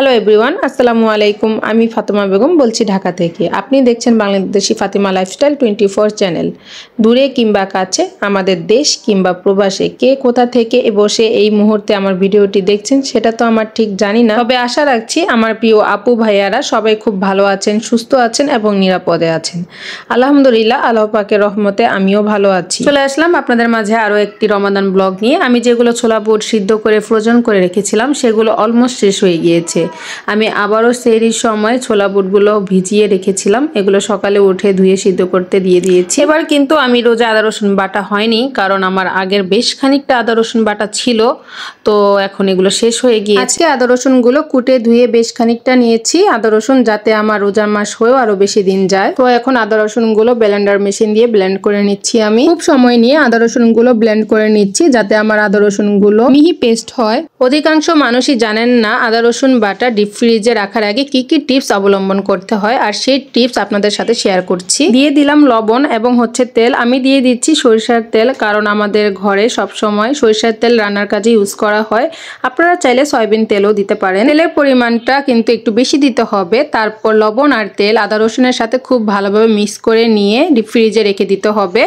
Hello everyone, আসসালামু আলাইকুম। আমি ফাতেমা বেগম বলছি ঢাকা থেকে। আপনি দেখছেন বাংলাদেশি ফাতেমা লাইফস্টাইল 24 চ্যানেল। দূরে কিংবা কাছে, আমাদের দেশ কিংবা প্রবাসে কে কোথা থেকে বসে এই মুহূর্তে আমার ভিডিওটি দেখছেন সেটা তো আমার ঠিক জানি না, তবে আশা রাখছি আমার প্রিয় আপু ভাইয়ারা সবাই খুব ভালো আছেন, সুস্থ আছেন এবং নিরাপদে আছেন। আলহামদুলিল্লাহ, আল্লাহ পাকের রহমতে আমিও ভালো আছি। চলে আসলাম আপনাদের মাঝে আরও একটি রমাদান ব্লগ নিয়ে। আমি যেগুলো ছোলা বুট সিদ্ধ করে ফ্রোজেন করে রেখেছিলাম সেগুলো অলমোস্ট শেষ হয়ে গিয়েছে। আমি আবারও সেহরির সময় ছোলা বুটগুলো ভিজিয়ে রেখেছিলাম, এগুলো সকালে উঠে ধুয়ে সিদ্ধ করতে দিয়ে দিয়েছি। এবার কিন্তু আমি রোজা আদা রসুন বাটা হয়নি, কারণ আমার আগের বেশ খানিকটা আদা রসুন বাটা ছিল, তো এখন এগুলো শেষ হয়ে গিয়েছে। আজকে আদা রসুনগুলো কুটে ধুয়ে বেশ খানিকটা নিয়েছি আদা রসুন, যাতে আমার রোজার মাস হয়েও আরো বেশি দিন যায়। তো এখন আদা রসুনগুলো ব্লেন্ডার মেশিন দিয়ে ব্লেন্ড করে নিচ্ছি। আমি খুব সময় নিয়ে আদা রসুনগুলো ব্লেন্ড করে নিচ্ছি, যাতে আমার আদা রসুনগুলো মিহি পেস্ট হয়। অধিকাংশ মানুষই জানেন না আদা রসুন বাটা ডিপ ফ্রিজে রাখার আগে কি কি টিপস অবলম্বন করতে হয়, আর সেই টিপস আপনাদের সাথে শেয়ার করছি। দিয়ে দিলাম লবণ এবং তেল। আমি দিয়ে দিচ্ছি সরিষার তেল, কারণ আমাদের ঘরে সব সময় সরিষার তেল রান্নার কাজে ইউজ করা হয়। আপনারা চাইলে সয়াবিন তেলও দিতে পারেন। তেলের পরিমাণটা কিন্তু একটু বেশি দিতে হবে। তারপর লবণ আর তেল আদা রসুনের সাথে খুব ভালোভাবে মিক্স করে নিয়ে ডিপ ফ্রিজে রেখে দিতে হবে।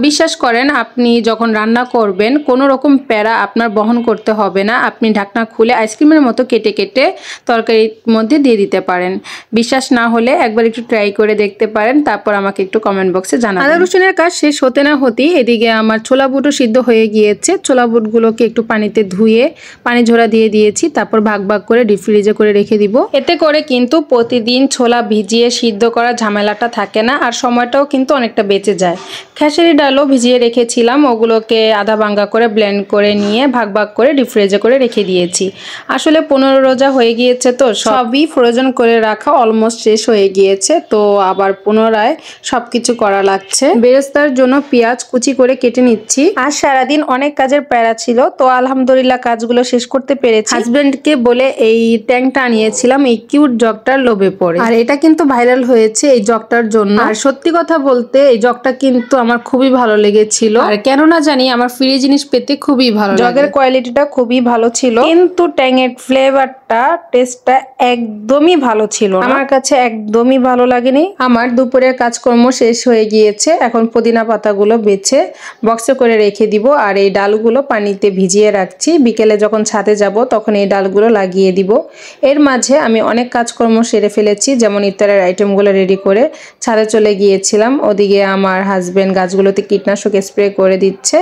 বিশ্বাস করেন, আপনি যখন রান্না করবেন কোনো রকম প্যারা আপনার বহন করতে হবে না। আপনি ঢাকনা খুলে আইসক্রিমের মতো কেটে কেটে তরকারির মধ্যে দিয়ে দিতে পারেন। বিশ্বাস না হলে একবার একটু ট্রাই করে দেখতে পারেন, তারপর আমাকে একটু কমেন্ট বক্সে জানাবেন। আদা রসুনের কাজ শেষ হতে না হতেই এদিকে আমার ছোলা বুটও সিদ্ধ হয়ে গিয়েছে। ছোলা বুটগুলোকে একটু পানিতে ধুয়ে পানি ঝরা দিয়ে দিয়েছি, তারপর ভাগ ভাগ করে ডিপ ফ্রিজে করে রেখে দিব। এতে করে কিন্তু প্রতিদিন ছোলা ভিজিয়ে সিদ্ধ করা ঝামেলাটা থাকে না, আর সময়টাও কিন্তু অনেকটা বেঁচে যায়। খেসারি ডালও ভিজিয়ে রেখেছিলাম, ওগুলোকে আধা ভাঙ্গা করে ব্লেন্ড করে নিয়ে ভাগ ভাগ করে ডিপ ফ্রিজে করে রেখে দিয়েছি। আসলে 15 রোজা হয়ে গিয়েছে, তো সবই ফ্রোজেন করে রাখা অলমোস্ট শেষ হয়ে গিয়েছে, তো আবার পুনরায় সবকিছু করা লাগছে। বেরেস্তার জন্য পেঁয়াজ কুচি করে কেটে নিচ্ছি। আর সারাদিন অনেক কাজের প্যারা ছিল, তো আলহামদুলিল্লাহ কাজগুলো শেষ করতে পেরেছি। হাজবেন্ডকে বলে এই ট্যাংটা আনিয়েছিলাম এই কিউট জগটার লোভে পড়ে, আর এটা কিন্তু ভাইরাল হয়েছে এই জগটার জন্য। আর সত্যি কথা বলতে এই জগটা কিন্তু আমার খুবই ভালো লেগেছিল, আর কেন না জানি আমার ফ্রি জিনিস পেতে খুবই ভালো লাগে। জগের কোয়ালিটিটা খুবই ভালো ছিল, কিন্তু ট্যাংয়ের ফ্লেভারটা টেস্টটা একদমই ভালো ছিল না, আমার কাছে একদমই ভালো লাগেনি। আমার দুপুরের কাজকর্ম শেষ হয়ে গিয়েছে, এখন পুদিনা পাতাগুলো বেছে বক্সে করে রেখে দিব, আর এই ডালগুলো পানিতে ভিজিয়ে রাখছি। বিকেলে যখন ছাদে যাব তখন এই ডালগুলো লাগিয়ে দিব। এর মাঝে আমি অনেক কাজকর্ম সেরে ফেলেছি, যেমন ইফতারের আইটেমগুলো রেডি করে ছাদে চলে গিয়েছিলাম। ওদিকে আমার হাজবেন্ড গাছগুলোতে কীটনাশক স্প্রে করে দিচ্ছে,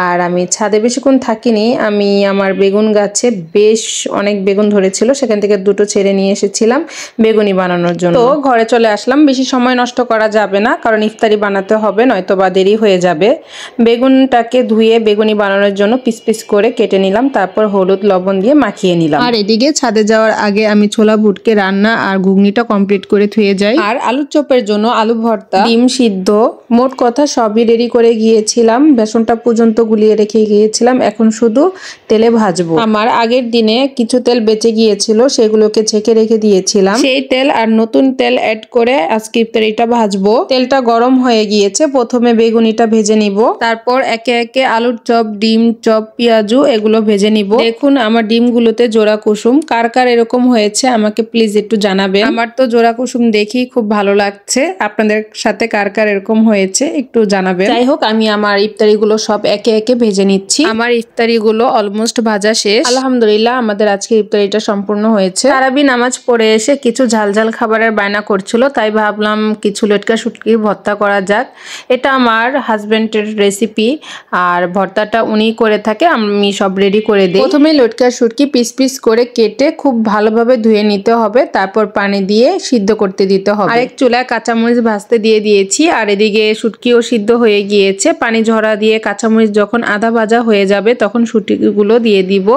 আর আমি ছাদে বেশিক্ষণ থাকিনি। আমি আমার বেগুন গাছে বেশ অনেক বেগুন ধরেছিল, সেখান থেকে দুটো ছেড়ে নিয়ে এসেছিলাম বেগুনি বানানোর জন্য। তো ঘরে চলে আসলাম, বেশি সময় নষ্ট করা যাবে না, কারণ ইফতারি বানাতে হবে, নয়তো বা দেরি হয়ে যাবে। বেগুনটাকে ধুয়ে বেগুনি বানানোর জন্য পিস পিস করে কেটে নিলাম, তারপর হলুদ লবণ দিয়ে মাখিয়ে নিলাম। আর এদিকে ছাদে যাওয়ার আগে আমি ছোলা বুটকে রান্না আর ঘুগনিটা কমপ্লিট করে ধুয়ে যাই। আর আলুর চপের জন্য আলু ভর্তা, ডিম সিদ্ধ, মোট কথা সবই রেডি করে গিয়েছিলাম। বেসনটা পর্যন্ত গুলিয়ে রেখে গিয়েছিলাম, এখন শুধু তেলে ভাজবো। আমার আগের দিনে কিছু তেল বেঁচে গিয়েছিল, সেগুলোকে ছেঁকে রেখে দিয়েছিলাম। সেই তেল আর নতুন তেল অ্যাড করে আজকে ইফতারিটা ভাজবো। তেলটা গরম হয়ে গিয়েছে, প্রথমে বেগুনিটা ভেজে নিব, তারপর একে একে আলুর চপ, ডিম চপ, পেঁয়াজু এগুলো ভেজে নিব। দেখুন আমার ডিমগুলোতে জোড়া কুসুম। কার কার এরকম হয়েছে আমাকে প্লিজ একটু জানাবেন। আমার তো জোড়া কুসুম দেখি খুব ভালো লাগছে, আপনাদের সাথে কার কার এরকম হয়েছে একটু জানাবেন। যাই হোক, আমি আমার ইফতারিগুলো সব একে একে ভেজে নিচ্ছি। আমার ইফতারিগুলো অলমোস্ট ভাজা শেষ। আলহামদুলিল্লাহ আমাদের আজকে ইফতারিটা সম্পূর্ণ হয়েছে। তারাবি নামাজ পড়ে এসে কিছু ঝালঝাল খাবারের বায়না করছিল, তাই ভাবলাম কিছু লটকা শুটকির ভর্তা করা যাক। এটা আমার হাজবেন্ডের রেসিপি, আর ভর্তাটা উনি করে থাকে, আমি সব রেডি করে দিই। প্রথমে লটকা শুটকি পিস পিস করে কেটে খুব ভালোভাবে ধুয়ে নিতে হবে, তারপর পানি দিয়ে সিদ্ধ করতে দিতে হবে। আরেক চুলায় কাঁচামরিচ ভাজতে দিয়ে দিয়েছি, আর এদিকে শুটকিও সিদ্ধ হয়ে গিয়েছে। পানি ঝরা দিয়ে কাঁচামরিচ যখন আধা ভাজা হয়ে যাবে তখন শুটকিগুলো দিয়ে দিব।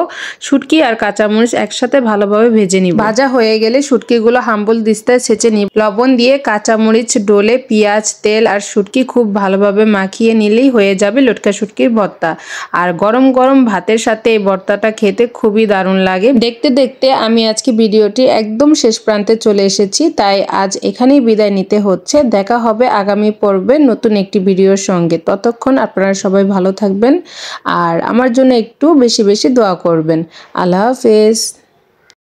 শুটকি আর কাঁচামরিচ একসাথে ভালোভাবে ভেজে নিব। ভাজা হয়ে গেলে শুটকিগুলো হাম্বল দিস্তায় ছেঁচে নিব। লবণ দিয়ে কাঁচামরিচ ডলে পেঁয়াজ, তেল আর শুটকি খুব ভালোভাবে মাখিয়ে নিলেই হয়ে যাবে লটকা শুটকির ভর্তা। আর গরম গরম ভাতের সাথে এই ভর্তাটা খেতে খুবই দারুণ লাগে। দেখতে দেখতে আমি আজকে ভিডিওটি একদম শেষ প্রান্তে চলে এসেছি, তাই আজ এখানেই বিদায় নিতে হচ্ছে। দেখা হবে আগামী পর্বে নতুন একটি ভিডিওর সঙ্গে। ততক্ষণ আপনারা সবাই ভালো থাকবেন, আর আমার জন্য একটু বেশি বেশি দোয়া করবেন। আল্লাহ হাফেজ।